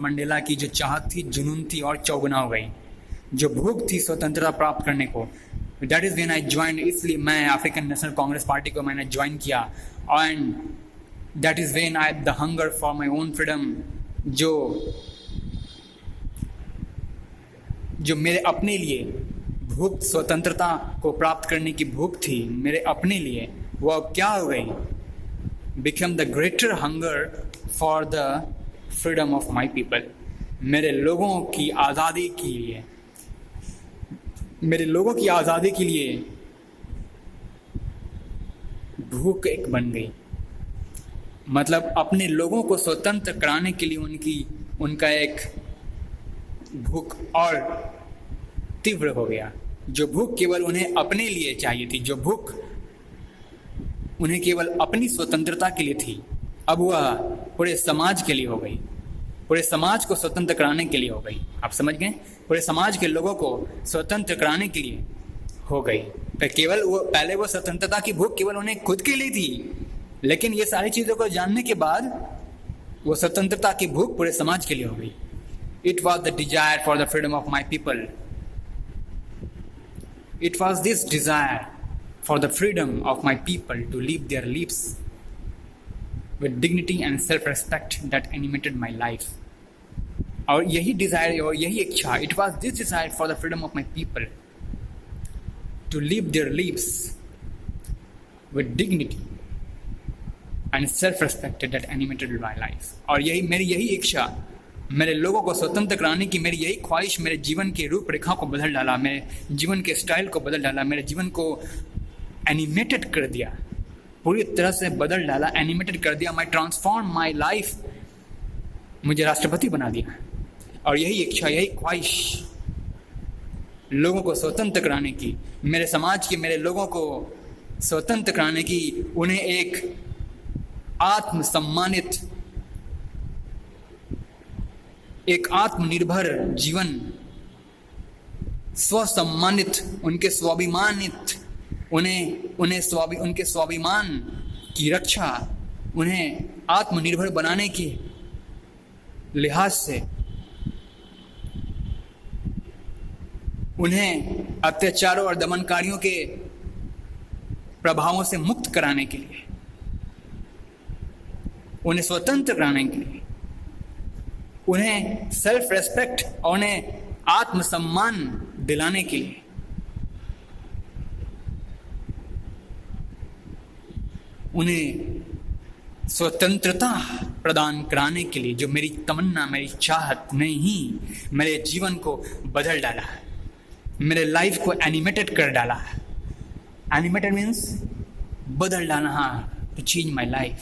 Mandela की जो चाहत थी, जुनून थी और चौगुना हो गई। जो भूख थी स्वतंत्रता प्राप्त करने को, that is when I join. इसलिए मैं अफ्रीकन नेशनल कांग्रेस पार्टी को मैंने ज्वाइन किया। And that is when I the hunger for my own freedom, जो मेरे अपने लिए भूख, स्वतंत्रता को प्राप्त करने की भूख थी मेरे अपने लिए, वो अब क्या हो गई? Become the greater hunger for the freedom of my people. मेरे लोगों की आज़ादी के लिए, मेरे लोगों की आज़ादी के लिए भूख एक बन गई। मतलब अपने लोगों को स्वतंत्र कराने के लिए उनका एक भूख और तीव्र हो गया। जो भूख केवल उन्हें अपने लिए चाहिए थी, जो भूख उन्हें केवल अपनी स्वतंत्रता के लिए थी, अब वह पूरे समाज के लिए हो गई, पूरे समाज को स्वतंत्र कराने के लिए हो गई। आप समझ गए? पूरे समाज के लोगों को स्वतंत्र कराने के लिए हो गई। तो केवल वो पहले वो स्वतंत्रता की भूख केवल उन्हें खुद के लिए थी, लेकिन ये सारी चीज़ों को जानने के बाद वो स्वतंत्रता की भूख पूरे समाज के लिए हो गई। It was the desire for the freedom of my people. It was this desire for the freedom of my people to live their lives with dignity and self-respect that animated my life. और यही desire और यही इच्छा, it was this desire for the freedom of my people to live their lives with dignity and self-respect that animated my life. और यही इच्छा, मेरे लोगों को स्वतंत्र कराने की मेरी यही ख्वाहिश मेरे जीवन के रूपरेखा को बदल डाला, मेरे जीवन के स्टाइल को बदल डाला, मेरे जीवन को एनिमेटेड कर दिया, पूरी तरह से बदल डाला, एनिमेटेड कर दिया। माई ट्रांसफॉर्म माई लाइफ, मुझे राष्ट्रपति बना दिया। और यही इच्छा, यही ख्वाहिश लोगों को स्वतंत्र कराने की, मेरे समाज के मेरे लोगों को स्वतंत्र कराने की, उन्हें एक आत्मसम्मानित, एक आत्मनिर्भर जीवन, स्वसम्मानित, उनके स्वाभिमानित, उनके स्वाभिमान की रक्षा, उन्हें आत्मनिर्भर बनाने के लिहाज से, उन्हें अत्याचारों और दमनकारियों के प्रभावों से मुक्त कराने के लिए, उन्हें स्वतंत्र कराने के लिए, उन्हें सेल्फ रेस्पेक्ट और उन्हें आत्मसम्मान दिलाने के लिए, उन्हें स्वतंत्रता प्रदान कराने के लिए, जो मेरी तमन्ना, मेरी चाहत ने ही मेरे जीवन को बदल डाला, मेरे लाइफ को एनिमेटेड कर डाला। एनिमेटेड मीन्स बदल डालना, हाँ, टू चेंज माई लाइफ।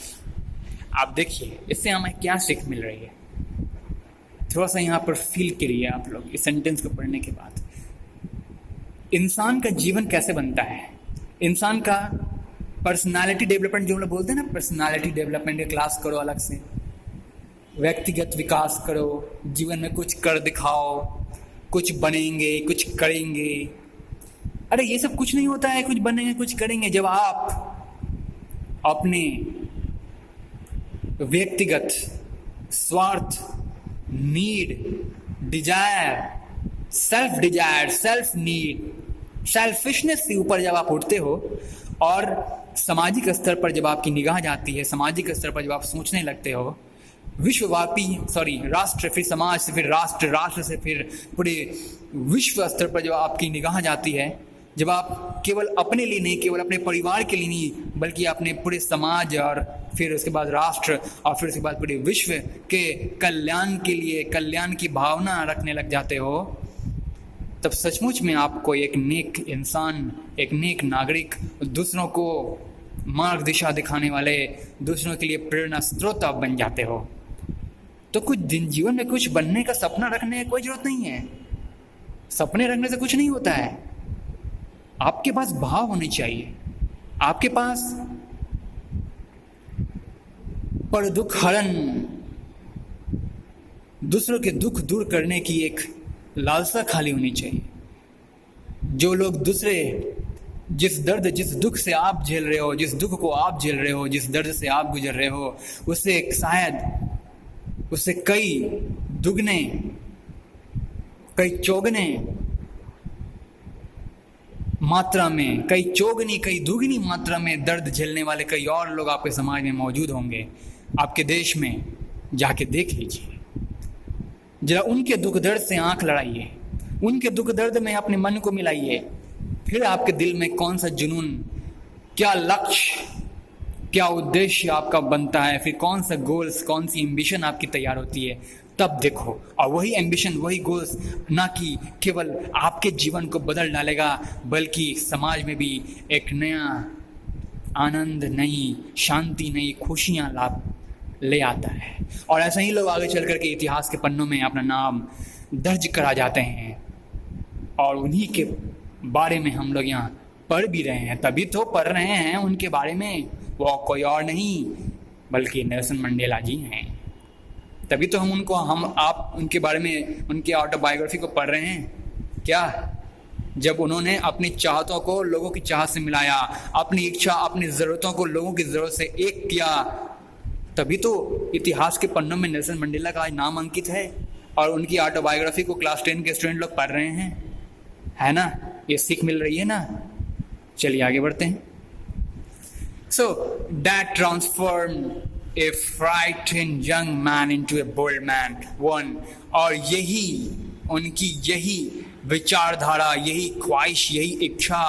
आप देखिए इससे हमें क्या सीख मिल रही है, थोड़ा सा यहाँ पर फील करिए आप लोग इस सेंटेंस को पढ़ने के बाद। इंसान का जीवन कैसे बनता है, इंसान का पर्सनालिटी डेवलपमेंट, जो हम लोग बोलते हैं ना, पर्सनालिटी डेवलपमेंट की क्लास करो, अलग से व्यक्तिगत विकास करो, जीवन में कुछ कर दिखाओ, कुछ बनेंगे, कुछ करेंगे। अरे ये सब कुछ नहीं होता है, कुछ बनेंगे, कुछ करेंगे, जब आप अपने व्यक्तिगत स्वार्थ, need, desire, self need, selfishness से ऊपर जब आप उठते हो और सामाजिक स्तर पर जब आपकी निगाह जाती है, सामाजिक स्तर पर जब आप सोचने लगते हो, राष्ट्र, फिर समाज से फिर राष्ट्र से फिर पूरे विश्व स्तर पर जब आपकी निगाह जाती है, जब आप केवल अपने लिए नहीं, केवल अपने परिवार के लिए नहीं, बल्कि अपने पूरे समाज और फिर उसके बाद राष्ट्र और फिर उसके बाद पूरे विश्व के कल्याण के लिए, कल्याण की भावना रखने लग जाते हो, तब सचमुच में आपको एक नेक इंसान, एक नेक नागरिक, दूसरों को मार्ग दिशा दिखाने वाले, दूसरों के लिए प्रेरणा स्रोत आप बन जाते हो। तो कुछ जीवन में कुछ बनने का सपना रखने की कोई जरूरत नहीं है। सपने रखने से कुछ नहीं होता है, आपके पास भाव होने चाहिए, आपके पास पर दुख हरण, दूसरों के दुख दूर करने की एक लालसा खाली होनी चाहिए। जो लोग दूसरे, जिस दर्द, जिस दुख से आप झेल रहे हो, जिस दुख को आप झेल रहे हो, जिस दर्द से आप गुजर रहे हो, उससे शायद उससे कई दुगने, कई चौगने मात्रा में, कई चौगनी कई दुगनी मात्रा में दर्द झेलने वाले कई और लोग आपके समाज में मौजूद होंगे। आपके देश में जाके देख लीजिए, जरा उनके दुख दर्द से आंख लड़ाइए, उनके दुख दर्द में अपने मन को मिलाइए, फिर आपके दिल में कौन सा जुनून, क्या लक्ष्य, क्या उद्देश्य आपका बनता है, फिर कौन सा गोल्स, कौन सी एम्बिशन आपकी तैयार होती है, तब देखो। और वही एम्बिशन, वही गोल्स ना कि केवल आपके जीवन को बदल डालेगा, बल्कि समाज में भी एक नया आनंद, नई शांति, नई खुशियाँ लाभ ले आता है। और ऐसे ही लोग आगे चल कर के इतिहास के पन्नों में अपना नाम दर्ज करा जाते हैं, और उन्हीं के बारे में हम लोग यहाँ पढ़ भी रहे हैं। तभी तो पढ़ रहे हैं उनके बारे में, वो कोई और नहीं बल्कि नेल्सन मंडेला जी हैं। तभी तो आप उनके बारे में, उनके ऑटोबायोग्राफी को पढ़ रहे हैं। क्या जब उन्होंने अपनी चाहतों को लोगों की चाहत से मिलाया, अपनी इच्छा, अपनी ज़रूरतों को लोगों की ज़रूरत से एक किया, तभी तो इतिहास के पन्नों में नेल्सन मंडेला का आज नाम अंकित है, और उनकी ऑटोबायोग्राफी को क्लास 10 के स्टूडेंट लोग पढ़ रहे हैं, है ना। ये सीख मिल रही है ना। चलिए आगे बढ़ते हैं। So that transformed a frightened young man into a bold man, one। और यही उनकी यही विचारधारा, यही ख्वाहिश, यही इच्छा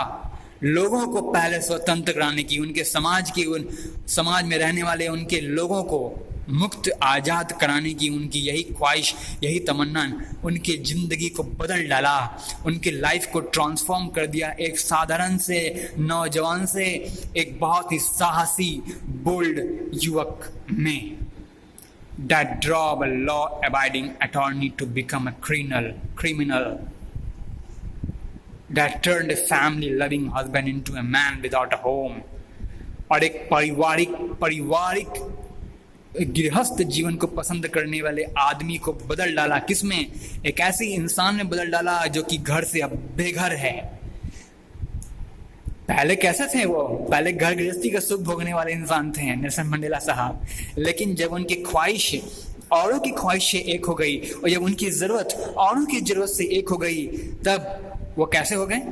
लोगों को पहले स्वतंत्र कराने की, उनके समाज की, उन समाज में रहने वाले उनके लोगों को मुक्त आज़ाद कराने की उनकी यही ख्वाहिश, यही तमन्ना उनकी ज़िंदगी को बदल डाला, उनके लाइफ को ट्रांसफॉर्म कर दिया। एक साधारण से नौजवान से एक बहुत ही साहसी, बोल्ड युवक में। That drove a law-abiding attorney to become a criminal. That turned a family-loving husband into a man without a home. और एक पारिवारिक गृहस्थ जीवन को पसंद करने वाले आदमी को बदल डाला। किसमें? एक ऐसे इंसान में बदल डाला जो कि घर से अब बेघर है। पहले कैसे थे वो? पहले घर गृहस्थी का सुख भोगने वाले इंसान थे नेल्सन मंडेला साहब, लेकिन जब उनकी ख्वाहिश औरों की ख्वाहिश से एक हो गई, और जब उनकी ज़रूरत औरों की ज़रूरत से एक हो गई, तब वो कैसे हो गए?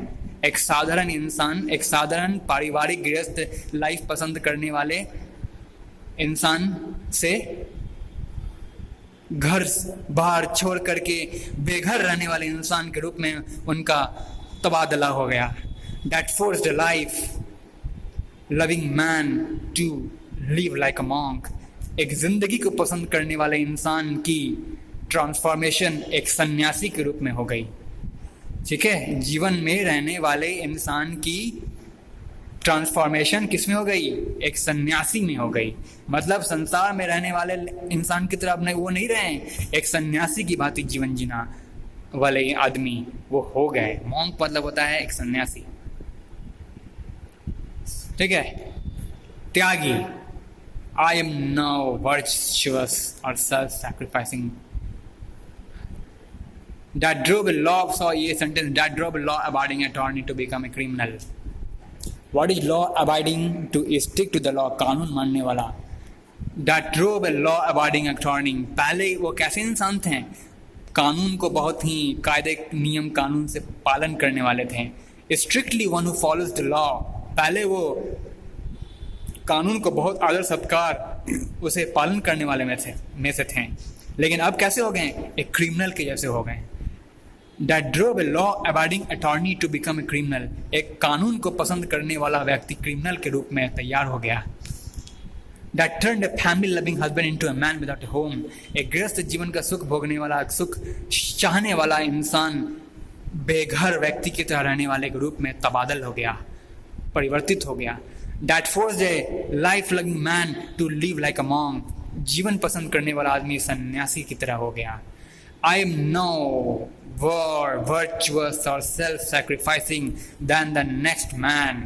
एक साधारण इंसान, एक साधारण पारिवारिक गृहस्थ लाइफ पसंद करने वाले इंसान से घर बाहर छोड़ करके बेघर रहने वाले इंसान के रूप में उनका तबादला हो गया। That forced a life loving man to live like a monk। एक जिंदगी को पसंद करने वाले इंसान की ट्रांसफॉर्मेशन एक सन्यासी के रूप में हो गई। ठीक है, जीवन में रहने वाले इंसान की ट्रांसफॉर्मेशन किस में हो गई? एक सन्यासी में हो गई। मतलब संसार में रहने वाले इंसान की तरह अपने वो नहीं रहे, एक सन्यासी की भांति जीवन जीना वाले आदमी वो हो गए। मॉन्क मतलब होता है एक सन्यासी। ठीक है, त्यागी। आई एम नाउ वर्चुअस और self sacrificing. That drove a law, so ये sentence, that drove a law-abiding attorney to become a criminal। What is law-abiding? To stick to the law, कानून मानने वाला। That drove a law-abiding attorney। पहले वो कैसे इंसान थे? कानून को बहुत ही कायदे नियम कानून से पालन करने वाले थे। Strictly one who follows the law। पहले वो कानून को बहुत आदर सत्कार उसे पालन करने वाले में से थे, लेकिन अब कैसे हो गए? एक क्रिमिनल के जैसे हो गए। That drove a law-abiding attorney to become a criminal। एक कानून को पसंद करने वाला व्यक्ति क्रिमिनल के रूप में तैयार हो गया। That turned a family-loving husband into a man without a home। एक गृहस्थ जीवन का सुख भोगने वाला, सुख चाहने वाला इंसान बेघर व्यक्ति की तरह रहने वाले के रूप में तबादल हो गया, परिवर्तित हो गया। That forced a life-loving man to live like a monk। जीवन पसंद करने वाला आदमी सन्यासी की तरह हो गया। I am no more virtuous or self-sacrificing than the next man।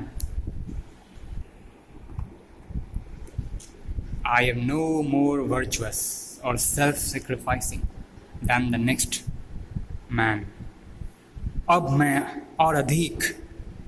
I am no more virtuous or self-sacrificing than the next man। अब मैं और अधिक